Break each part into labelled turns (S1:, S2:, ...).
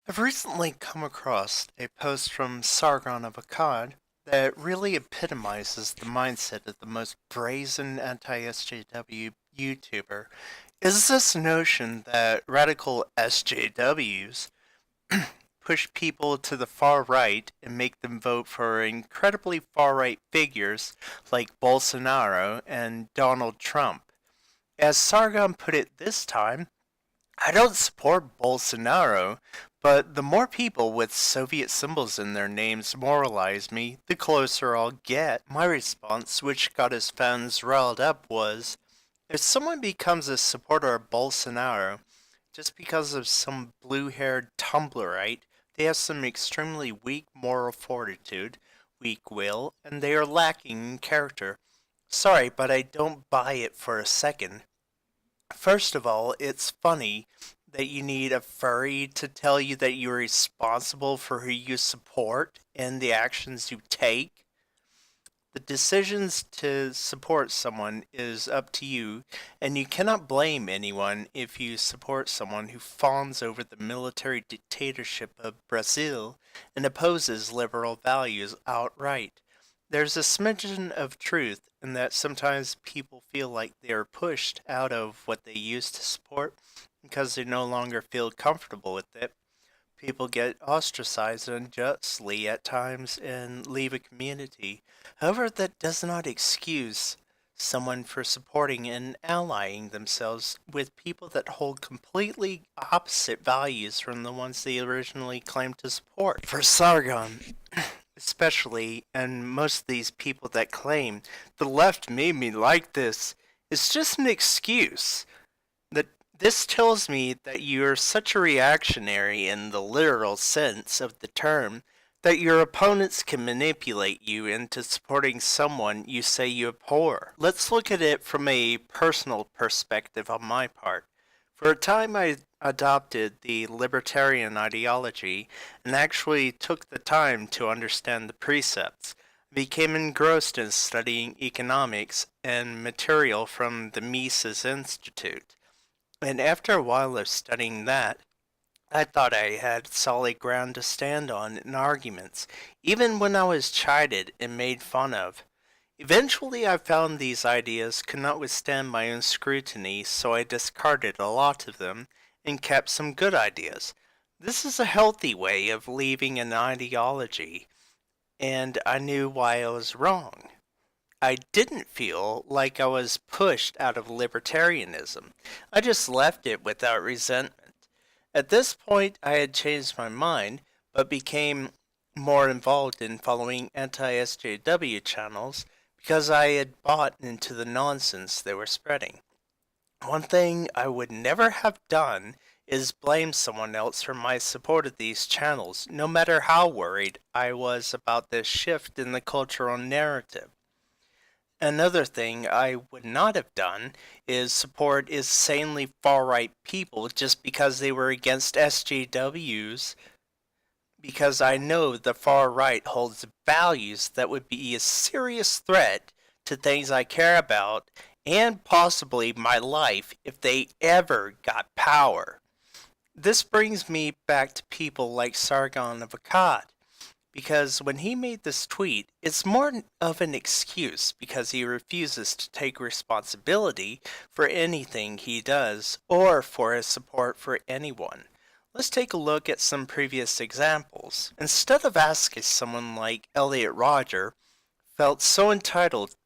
S1: I've recently come across a post from Sargon of Akkad that really epitomizes the mindset of the most brazen anti-SJW YouTuber. Is this notion that radical SJWs push people to the far right and make them vote for incredibly far right figures like Bolsonaro and Donald Trump? As Sargon put it this time, I don't support Bolsonaro, but the more people with Soviet symbols in their names moralize me, the closer I'll get. My response, which got his fans riled up, was if someone becomes a supporter of Bolsonaro just because of some blue haired Tumblrite, they have some extremely weak moral fortitude, weak will, and they are lacking in character. Sorry, but I don't buy it for a second. First of all, it's funny that you need a furry to tell you that you're responsible for who you support and the actions you take. The decisions to support someone is up to you, and you cannot blame anyone if you support someone who fawns over the military dictatorship of Brazil and opposes liberal values outright. There's a smidgen of truth in that sometimes people feel like they are pushed out of what they used to support because they no longer feel comfortable with it. People get ostracized unjustly at times and leave a community. However, that does not excuse someone for supporting and allying themselves with people that hold completely opposite values from the ones they originally claimed to support. For Sargon, especially, and most of these people that claim the left made me like this, is just an excuse. That this tells me that you're such a reactionary in the literal sense of the term that your opponents can manipulate you into supporting someone you say you abhor. Let's look at it from a personal perspective on my part. For a time, I adopted the libertarian ideology and actually took the time to understand the precepts. I became engrossed in studying economics and material from the Mises Institute. And after a while of studying that, I thought I had solid ground to stand on in arguments, even when I was chided and made fun of. Eventually, I found these ideas could not withstand my own scrutiny, so I discarded a lot of them and kept some good ideas. This is a healthy way of leaving an ideology, and I knew why I was wrong. I didn't feel like I was pushed out of libertarianism. I just left it without resentment. At this point, I had changed my mind, but became more involved in following anti-SJW channels because I had bought into the nonsense they were spreading. One thing I would never have done is blame someone else for my support of these channels, no matter how worried I was about this shift in the cultural narrative. Another thing I would not have done is support insanely far right people just because they were against SJWs, because I know the far right holds values that would be a serious threat to things I care about and possibly my life if they ever got power. This brings me back to people like Sargon of Akkad, because when he made this tweet, it's more of an excuse because he refuses to take responsibility for anything he does or for his support for anyone. Let's take a look at some previous examples. Instead of asking someone like Elliot Rodger felt so entitled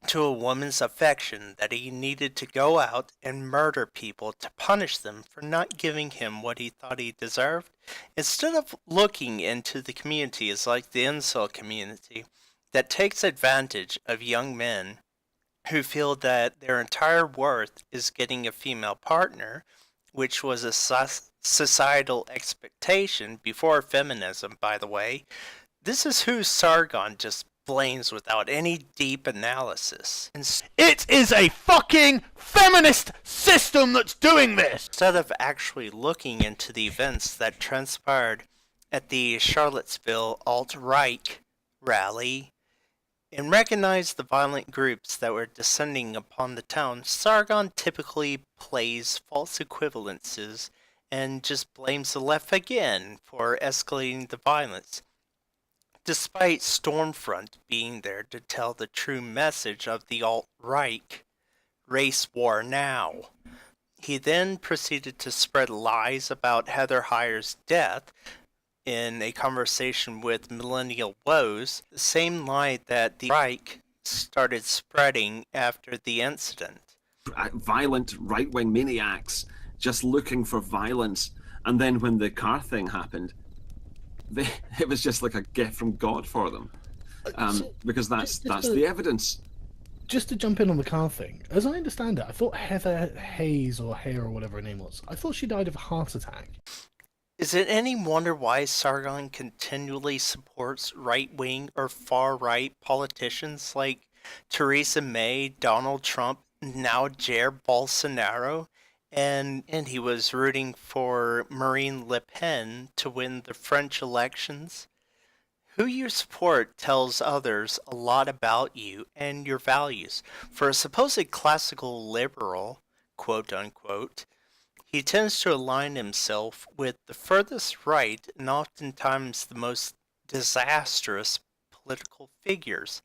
S1: to a woman's affection that he needed to go out and murder people to punish them for not giving him what he thought he deserved, instead of looking into the communities like the incel community that takes advantage of young men who feel that their entire worth is getting a female partner, which was a societal expectation before feminism, by the way. This is who Sargon just blames without any deep analysis.
S2: It is a fucking feminist system that's doing this!
S1: Instead of actually looking into the events that transpired at the Charlottesville alt-right rally and recognize the violent groups that were descending upon the town, Sargon typically plays false equivalences and just blames the left again for escalating the violence, despite Stormfront being there to tell the true message of the alt-right, race war now. He then proceeded to spread lies about Heather Heyer's death in a conversation with Millennial Woes, the same lie that the Reich started spreading after the incident.
S3: Violent right-wing maniacs just looking for violence, and then when the car thing happened, it was just like a gift from God for them, because that's the evidence.
S4: Just to jump in on the car thing, as I understand it, I thought Heather Hayes or Hay or whatever her name was, I thought she died of a heart attack.
S1: Is it any wonder why Sargon continually supports right-wing or far-right politicians like Theresa May, Donald Trump, now Jair Bolsonaro, and he was rooting for Marine Le Pen to win the French elections? Who you support tells others a lot about you and your values. For a supposed classical liberal, quote unquote, he tends to align himself with the furthest right and oftentimes the most disastrous political figures.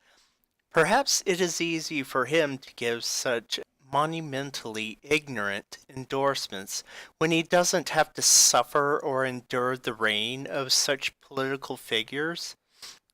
S1: Perhaps it is easy for him to give such monumentally ignorant endorsements when he doesn't have to suffer or endure the reign of such political figures.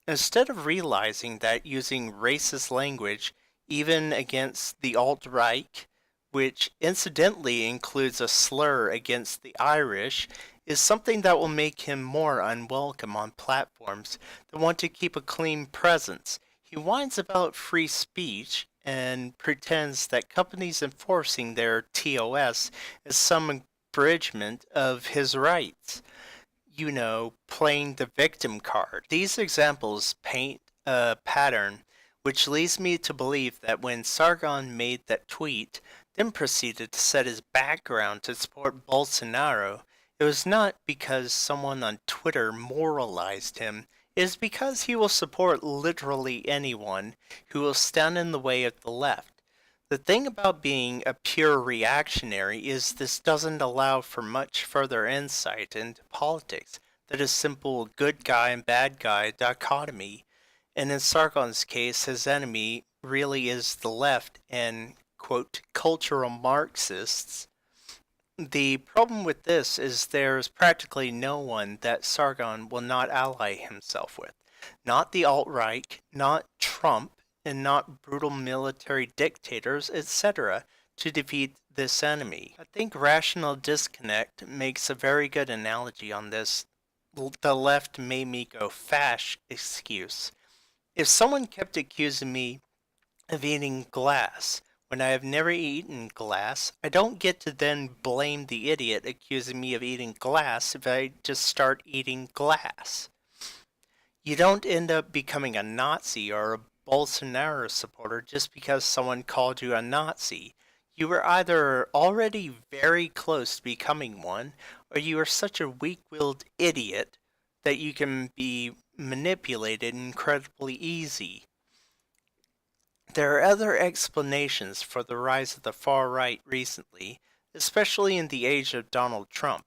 S1: Instead of realizing that using racist language, even against the alt-right, which incidentally includes a slur against the Irish, is something that will make him more unwelcome on platforms that want to keep a clean presence, he whines about free speech and pretends that companies enforcing their TOS is some abridgment of his rights. You know, playing the victim card. These examples paint a pattern which leads me to believe that when Sargon made that tweet, then proceeded to set his background to support Bolsonaro, it was not because someone on Twitter moralized him, it is because he will support literally anyone who will stand in the way of the left. The thing about being a pure reactionary is this doesn't allow for much further insight into politics that is simple good guy and bad guy dichotomy, and in Sargon's case his enemy really is the left and, quote, cultural Marxists. The problem with this is there's practically no one that Sargon will not ally himself with. Not the alt-right, not Trump, and not brutal military dictators, etc., to defeat this enemy. I think Rational Disconnect makes a very good analogy on this. The left made me go fash excuse. If someone kept accusing me of eating glass when I have never eaten glass, I don't get to then blame the idiot accusing me of eating glass if I just start eating glass. You don't end up becoming a Nazi or a Bolsonaro supporter just because someone called you a Nazi. You were either already very close to becoming one, or you are such a weak-willed idiot that you can be manipulated incredibly easy. There are other explanations for the rise of the far right recently, especially in the age of Donald Trump.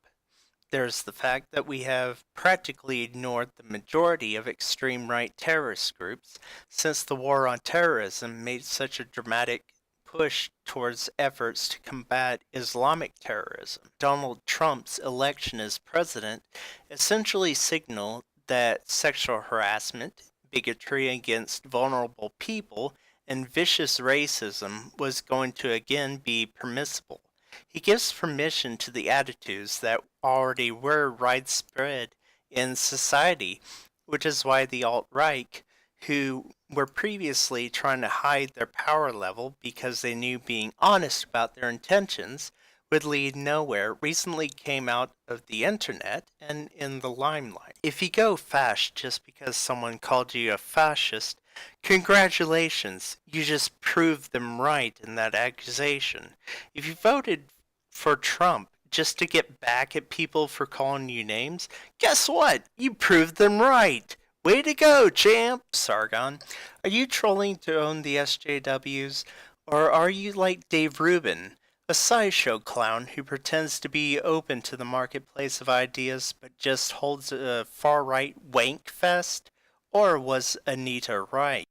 S1: There's the fact that we have practically ignored the majority of extreme right terrorist groups since the war on terrorism made such a dramatic push towards efforts to combat Islamic terrorism. Donald Trump's election as president essentially signaled that sexual harassment, bigotry against vulnerable people, and vicious racism was going to again be permissible. He gives permission to the attitudes that already were widespread in society, which is why the alt-right, who were previously trying to hide their power level because they knew being honest about their intentions would lead nowhere, recently came out of the internet and in the limelight. If you go fash just because someone called you a fascist, congratulations, you just proved them right in that accusation. If you voted for Trump just to get back at people for calling you names, guess what? You proved them right. Way to go, champ! Sargon. Are you trolling to own the SJWs? Or are you like Dave Rubin, A sideshow clown who pretends to be open to the marketplace of ideas but just holds a far-right wank fest? Or was Anita right?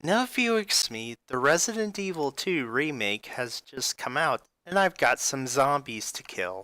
S1: Now if you excuse me, the Resident Evil 2 remake has just come out, and I've got some zombies to kill.